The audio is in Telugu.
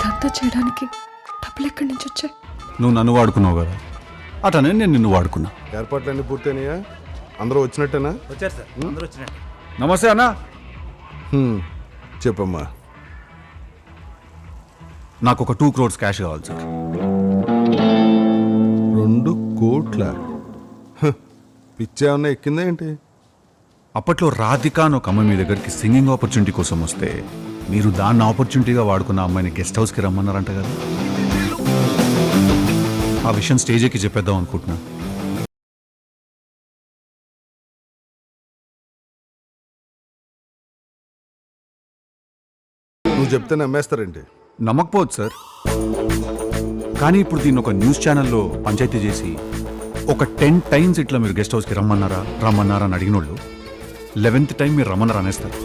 ఇదంతా చేయడానికి డబ్బులు ఎక్కడి నుంచి వచ్చాయి? నువ్వు నన్ను వాడుకున్నావు కదా, అటనే నేను నిన్ను వాడుకున్నా. ఏర్పాట్లన్నీ పూర్తయినాయా? అందరూ వచ్చినట్టేనా? వచ్చారు సార్, అందరూ వచ్చినట్టు. నమస్తే అన్న. చెప్పమ్మా. నాకు ఒక 2 crores క్యాష్ కావాలి సార్. 2 కోట్ల? పిచ్చేమన్నా ఎక్కిందా ఏంటి? అప్పట్లో రాధిక అని ఒక అమ్మాయి మీ దగ్గరికి సింగింగ్ ఆపర్చునిటీ కోసం వస్తే మీరు దాన్ని ఆపర్చునిటీగా వాడుకున్న అమ్మాయిని గెస్ట్ హౌస్కి రమ్మన్నారంట కదా. ఆ విషయం స్టేజ్ ఎక్కి చెప్పేద్దాం అనుకుంటున్నా. నువ్వు చెప్తే నమ్మేస్తారేంటి? నమ్మకపోవచ్చు సార్, కానీ ఇప్పుడు దీన్ని ఒక న్యూస్ ఛానల్లో పంచాయతీ చేసి ఒక 10 times ఇట్లా మీరు గెస్ట్ హౌస్కి రమ్మన్నారా అని అడిగినోళ్ళు 11th time మీరు రమ్మన్నారా అనేస్తారు.